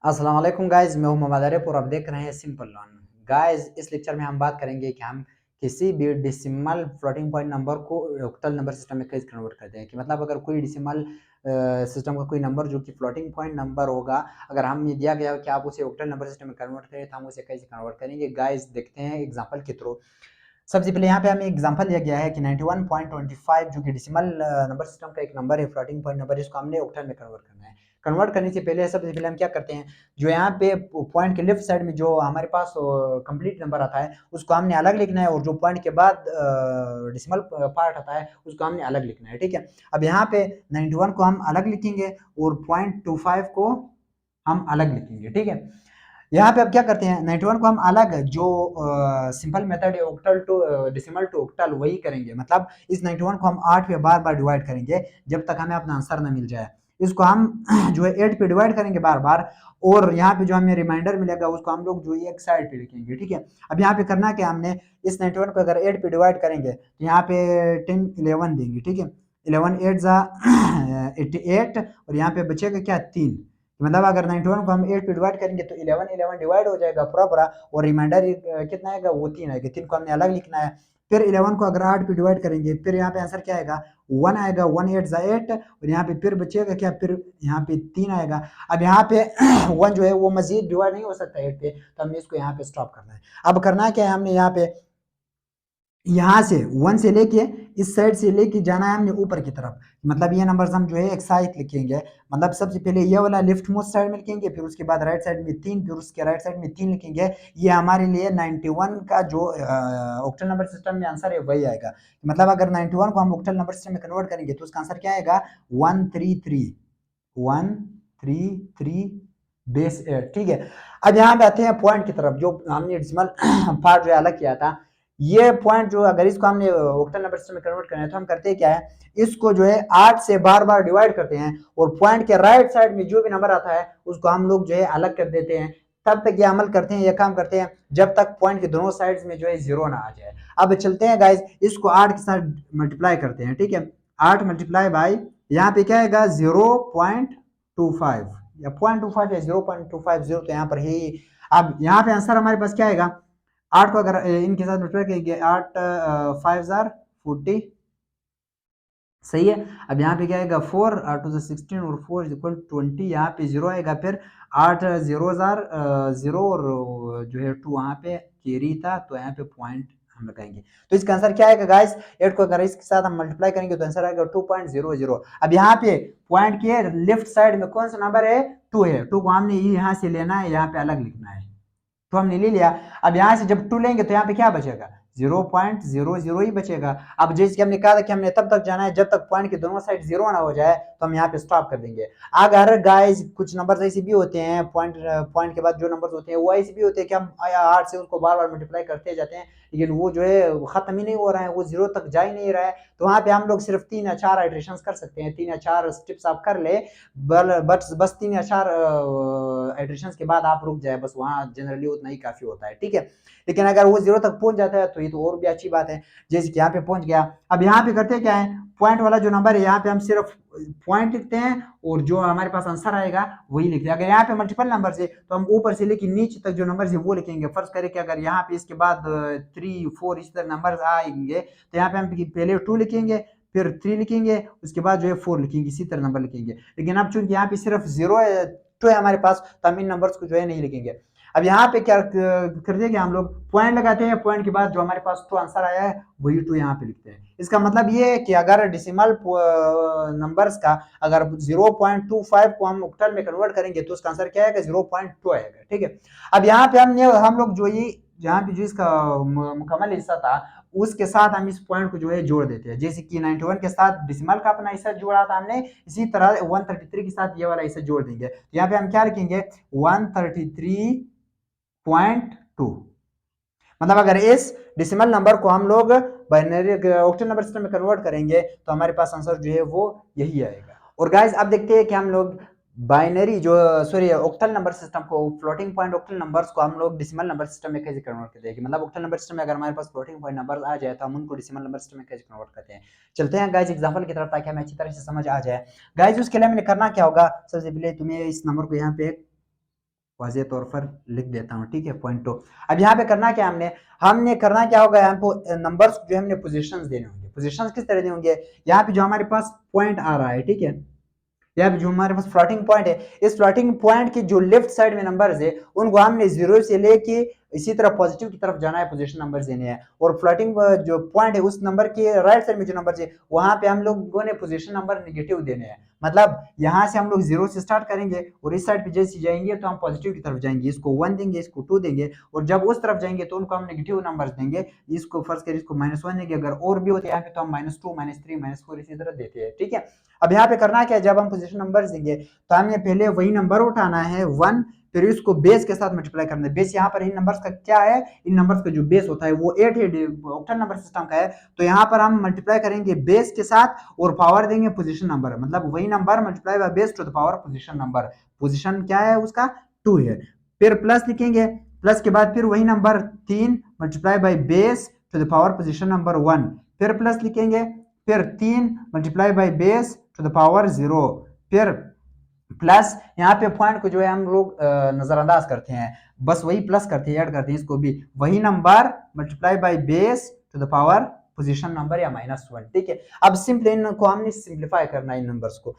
अस्सलाम वालेकुम गाइस, मैं हूं मोहम्मद आरिफ और आप देख रहे हैं सिंपल लर्न। गाइस, इस लेक्चर में हम बात करेंगे कि हम किसी भी डेसिमल फ्लोटिंग पॉइंट नंबर को ऑक्टल नंबर सिस्टम में कैसे कन्वर्ट करते हैं। कि मतलब अगर कोई डेसिमल सिस्टम का कोई नंबर जो कि फ्लोटिंग पॉइंट नंबर होगा, अगर हमें दिया गया हो कि आप उसे ऑक्टल नंबर सिस्टम में कन्वर्ट करें तो हम उसे कैसे कन्वर्ट करेंगे। गाइस, देखते हैं एग्जांपल के थ्रू। सबसे पहले यहाँ पे हमें एग्जांपल दिया गया है कि 91.25 जो कि डेसिमल नंबर सिस्टम का एक नंबर है, फ्लोटिंग पॉइंट नंबर, इसको हमने ऑक्टल में कन्वर्ट करना है। कन्वर्ट करने से पहले सबसे पहले हम क्या करते हैं, जो यहाँ पे पॉइंट के लेफ्ट साइड में जो हमारे पास कंप्लीट नंबर आता है उसको हमने अलग लिखना है, और जो पॉइंट के बाद डेसिमल पार्ट आता है उसको हमने अलग लिखना है। ठीक है, अब यहाँ पे 91 को हम अलग लिखेंगे और 0.25 को हम अलग लिखेंगे। ठीक है, यहाँ पे अब क्या करते हैं, 91 को हम अलग जो सिंपल मेथड है octal to decimal to octal वही करेंगे। मतलब इस 91 को हम 8 पे बार बार डिवाइड करेंगे जब तक हमें अपना आंसर ना मिल जाए। इसको हम जो है 8 पे डिवाइड करेंगे बार बार, और यहाँ पे जो हमें रिमाइंडर मिलेगा उसको हम लोग जो एक साइड पे लिखेंगे। ठीक है, अब यहाँ पे करना क्या, हमने इस 91 को अगर 8 पे डिवाइड करेंगे तो यहाँ पे 10 11 देंगे। ठीक है, 11 8 जा 88, और यहाँ पे बचेगा क्या, 3। मतलब अगर 91 को हम 8 पे डिवाइड करेंगे तो 11 11 डिवाइड हो जाएगा पूरा पूरा, और रिमाइंडर कितना आएगा, वो 3 आएगा। 3 को हमने अलग लिखना है। फिर 11 को अगर 8 पे डिवाइड करेंगे फिर यहाँ पे आंसर क्या आएगा, 1 आएगा। 1 8 जा 8, और यहाँ पे फिर बचेगा क्या, फिर यहाँ पे 3 आएगा। अब यहाँ पे 1 जो है वो मजीद डिवाइड नहीं हो सकता 8 पे, तो हमने इसको यहाँ पे स्टॉप करना है। अब करना क्या है, हमने यहाँ पे यहाँ से 1 से लेके इस साइड से लेके जाना है हमने ऊपर की तरफ। मतलब ये नंबर्स हम जो है एक साथ लिखेंगे। मतलब सबसे पहले ये वाला लेफ्ट मोस्ट साइड में लिखेंगे, फिर उसके बाद राइट साइड में 3, फिर उसके राइट साइड में 3 लिखेंगे। ये हमारे लिए 91 का जो ऑक्टल नंबर सिस्टम में आंसर है वही आएगा। मतलब अगर 91 को हम ऑक्टल नंबर सिस्टम में कन्वर्ट करेंगे तो उसका आंसर क्या आएगा, 133 133 बेस 8। ठीक है, अब यहाँ पे आते हैं पॉइंट की तरफ, जो हमने डेसिमल पार्ट जो है अलग किया था। ये पॉइंट जो अगर इसको हमने ऑक्टल नंबर सिस्टम में कन्वर्ट करना है तो हम करते क्या है, इसको जो है 8 से बार बार डिवाइड करते हैं, और पॉइंट के राइट साइड में जो भी नंबर आता है उसको हम लोग जो है अलग कर देते हैं। तब तक ये अमल करते हैं, ये काम करते हैं जब तक पॉइंट के दोनों साइड्स में जो है 0 ना आ जाए। अब चलते हैं गाइस, इसको 8 के साथ मल्टीप्लाई करते हैं। ठीक है, 8 मल्टीप्लाई बाई यहाँ पे क्या आएगा, 0.25 या 0.25 या 0.250, तो यहाँ पर ही। अब यहाँ पे आंसर हमारे पास क्या आएगा, 8 को अगर इनके साथ मल्टीप्लाई करेंगे, 8 5 जार 40, सही है। अब यहाँ पे क्या आएगा, 4 टू 16 और 4 इज इक्वल 20, यहाँ पे 0 आएगा। फिर 8 0 जार 0, और जो है 2 वहाँ पे कैरी था, तो यहाँ पे पॉइंट हम लगाएंगे। तो इसका आंसर क्या आएगा गाइस, 8 को अगर इसके साथ हम मल्टीप्लाई करेंगे तो आंसर आएगा 2.00। अब यहाँ पे पॉइंट के लेफ्ट साइड में कौन सा नंबर है, 2 है। 2 को हमने यहाँ से लेना है, यहाँ पे अलग लिखना है, तो हमने ले लिया। अब यहां से जब 2 लेंगे तो यहाँ पे क्या बचेगा, 0.00 ही बचेगा। अब जैसे कि हमने कहा था कि हमने तब तक जाना है जब तक पॉइंट के दोनों साइड 0 ना हो जाए, तो हम यहाँ पे स्टॉप कर देंगे। अगर गाइस कुछ नंबर ऐसे भी होते हैं, पॉइंट पॉइंट के बाद जो नंबर होते हैं वो ऐसे भी होते हैं कि हम 8 से उसको बार बार मल्टीप्लाई करते जाते हैं, लेकिन वो जो है खत्म ही नहीं हो रहा है, वो 0 तक जा ही नहीं रहा है। तो वहां पे हम लोग सिर्फ 3 या 4 आइट्रेशन कर सकते हैं, 3 या 4 स्टेप्स आप कर ले, बस 3 या 4 आइट्रेशन के बाद आप रुक जाए, बस वहां जनरली उतना ही काफी होता है। ठीक है, लेकिन अगर वो 0 तक पहुंच जाता है तो ये तो और भी अच्छी बात है, जैसे कि यहाँ पे पहुंच गया। अब यहाँ पे करते क्या है, पॉइंट वाला जो नंबर है यहाँ पे हम सिर्फ पॉइंट लिखते हैं, और जो हमारे पास आंसर आएगा वही लिखते हैं। अगर यहाँ पे मल्टीपल नंबर है तो हम ऊपर से लेके नीचे तक जो नंबर है वो लिखेंगे। फर्ज करें कि अगर यहाँ पे इसके बाद 3 4 इस तरह नंबर आएंगे, तो यहाँ पे हम पहले 2 लिखेंगे, फिर 3 लिखेंगे, उसके बाद जो है 4 लिखेंगे, इसी तरह नंबर लिखेंगे। लेकिन अब चूंकि यहाँ पे सिर्फ 0 है, 2 है हमारे पास, तो हम इन नंबर्स को जो है नहीं लिखेंगे। अब यहाँ पे क्या करते हैं कि हम लोग पॉइंट लगाते हैं, पॉइंट के बाद जो हमारे पास 2 आंसर आया है वही 2 यहाँ पे लिखते हैं। इसका मतलब ये है कि अगर डेसिमल नंबर्स का अगर 0.25 को हम ऑक्टल में कन्वर्ट करेंगे तो उसका आंसर क्या आएगा, 0.2 आएगा। ठीक है, अब यहाँ पे हम लोग जो ये जहाँ पे जो इसका मुकम्मल हिस्सा था उसके साथ हम इस पॉइंट को जो है जोड़ देते हैं। जैसे कि 91 के साथ डेसिमल का अपना हिस्सा जोड़ा था हमने, इसी तरह 133 के साथ ये वाला हिस्सा जोड़ देंगे। तो यहाँ पे हम क्या लिखेंगे, 133.2। मतलब अगर इस डेसिमल नंबर को हम लोग बाइनरी ऑक्टल नंबर सिस्टम में कन्वर्ट करेंगे तो हमारे पास आंसर जो है वो यही आएगा। और गाइस अब देखते हैं कि हम लोग बाइनरी जो सॉरी ऑक्टल नंबर सिस्टम को, फ्लोटिंग पॉइंट ऑक्टल नंबर्स को हम लोग डेसिमल नंबर सिस्टम में कैसे कन्वर्ट करते हैं। मतलब ऑक्टल नंबर सिस्टम में अगर हमारे पास फ्लोटिंग पॉइंट नंबर आ जाए तो हम उनको डेसिमल नंबर सिस्टम में कैसे कन्वर्ट करते हैं। चलते हैं गाइस एग्जांपल की तरफ, ताकि हमें अच्छी तरह से समझ आ जाए। गाइस उसके लिए मैंने करना क्या होगा, सबसे पहले तुम्हें इस नंबर को यहाँ पे वाज़ेह तौर पर लिख देता हूँ, ठीक है, पॉइंट 2। अब यहाँ पे करना क्या हमने करना क्या होगा, हमको नंबर्स जो हमने पोजीशंस देने होंगे। पोजीशंस किस तरह देने होंगे, यहाँ पे जो हमारे पास पॉइंट आ रहा है, ठीक है, या जो हमारे पास फ्लोटिंग पॉइंट है, इस फ्लोटिंग पॉइंट की जो लेफ्ट साइड में नंबर्स है उनको हमने 0 से लेके इसी तरह पॉजिटिव की तरफ जाना है, पोजीशन नंबर देने हैं। और फ्लोटिंग जो पॉइंट है उस नंबर के राइट साइड में जो नंबर है वहां पे हम लोगों ने पोजीशन नंबर नेगेटिव देने हैं। मतलब यहाँ से हम लोग 0 से स्टार्ट करेंगे और इस साइड पे जैसे जाएंगे तो हम पॉजिटिव की तरफ जाएंगे, इसको 1 देंगे, इसको 2 देंगे, और जब उस तरफ जाएंगे तो उनको हम नेगेटिव नंबर देंगे, इसको फर्स्ट करिए इसको -1 देंगे, अगर और भी होते हैं तो हम -2 -3 -4 इसी तरह देते हैं, ठीक है। अब यहाँ पे करना क्या है, जब हम पोजीशन नंबर देंगे तो हमें पहले वही नंबर उठाना है 1, फिर इसको बेस के साथ मल्टीप्लाई करना है। बेस यहाँ पर इन नंबर्स का क्या है, इन नंबर्स का जो बेस होता है वो 8 है, ऑक्टल नंबर सिस्टम का है, तो यहाँ पर हम मल्टीप्लाई करेंगे बेस के साथ और पावर देंगे पोजीशन नंबर, मतलब वही number multiply by base to the power position number. Position क्या है उसका 2 है, फिर प्लस लिखेंगे, प्लस के बाद फिर वही number 3 multiply by base to the power position number 1, फिर प्लस लिखेंगे, फिर 3 multiply by base to the power 0, फिर प्लस यहाँ पे पॉइंट को जो है हम लोग नजरअंदाज करते हैं, बस वही प्लस करते हैं, ऐड करते हैं इसको भी, वही number multiply by base to the power position number या -1, ठीक है। अब सिंपली इनको हमने सिंप्लीफाई करना है इन नंबर्स को।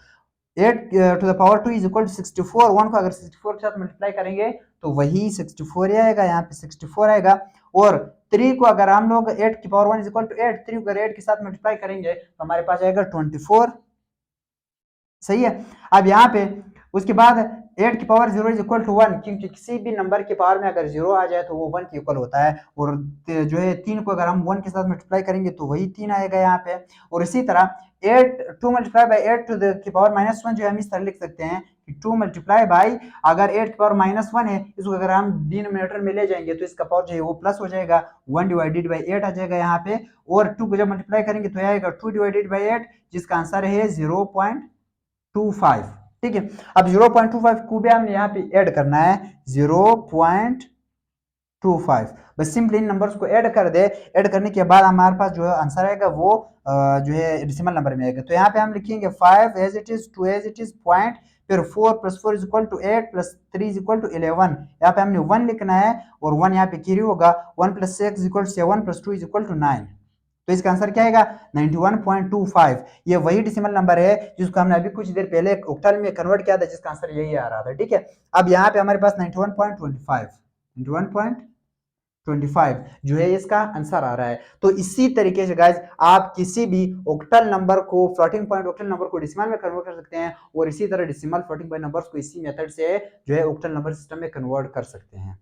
8 to the power 2 is equal to 64, 1 को अगर 64 के साथ मल्टीप्लाई करेंगे तो वही 64 ही आएगा, यहाँ पे 64 आएगा, और 3 को अगर हम लोग 8 की पावर 1 इज इक्वल टू 8, 3 को अगर 8 के साथ मल्टीप्लाई करेंगे तो हमारे पास आएगा 24, सही है। अब यहाँ पे उसके बाद 8 की पावर 0 इज इक्वल टू 1, क्योंकि किसी भी नंबर की पावर में अगर 0 आ जाए तो वो 1 के इक्वल होता है, और जो है 3 को अगर हम 1 के साथ मल्टीप्लाई करेंगे तो वही 3 आएगा यहाँ पे। और इसी तरह 2 मल्टीप्लाई बाय 8 टू द की पावर -1 जो हम इस तरह लिख सकते हैं कि 2 मल्टीप्लाई बाय, अगर 8 की पावर -1 है, इसको अगर हम डिनोमिनेटर में ले जाएंगे तो इसका पावर जो है वो प्लस हो जाएगा, 1 डिवाइडेड बाय 8 आ जाएगा यहाँ पे, और 2 को जब मल्टीप्लाई करेंगे तो आएगा 2 डिवाइडेड बाय 8, जिसका आंसर है 0.25, ठीक है। अब 0.25 को भी हमने यहाँ पे ऐड करना है, 0.25, बस सिंपली इन नंबर्स को ऐड कर दे, ऐड करने के बाद हमारे पास जो है आंसर आएगा वो जो है डेसिमल नंबर में आएगा। तो यहाँ पे हम लिखेंगे 5 as it is, 2 as it is, point, फिर 4 + 4 is equal to 8 + 3 is equal to 11, यहाँ पे हमने 1 लिखना है और 1 यहाँ पे कैरी होगा, 1 + 6 is equal to 7 + 2 is equal to 9, तो इसका आंसर क्या आएगा 91.25। ये वही डेसिमल नंबर है जिसको हमने अभी कुछ देर पहले ऑक्टल में कन्वर्ट किया था, जिसका आंसर यही आ रहा था, ठीक है। अब यहाँ पे हमारे पास 91.25 जो है इसका आंसर आ रहा है। तो इसी तरीके से गाइज आप किसी भी ऑक्टल नंबर को, फ्लोटिंग पॉइंट ऑक्टल नंबर को डेसिमल में कन्वर्ट कर सकते हैं, और इसी तरह डेसिमल फ्लोटिंग पॉइंट नंबर्स को इसी मेथड से जो है ऑक्टल नंबर सिस्टम में कन्वर्ट कर सकते हैं।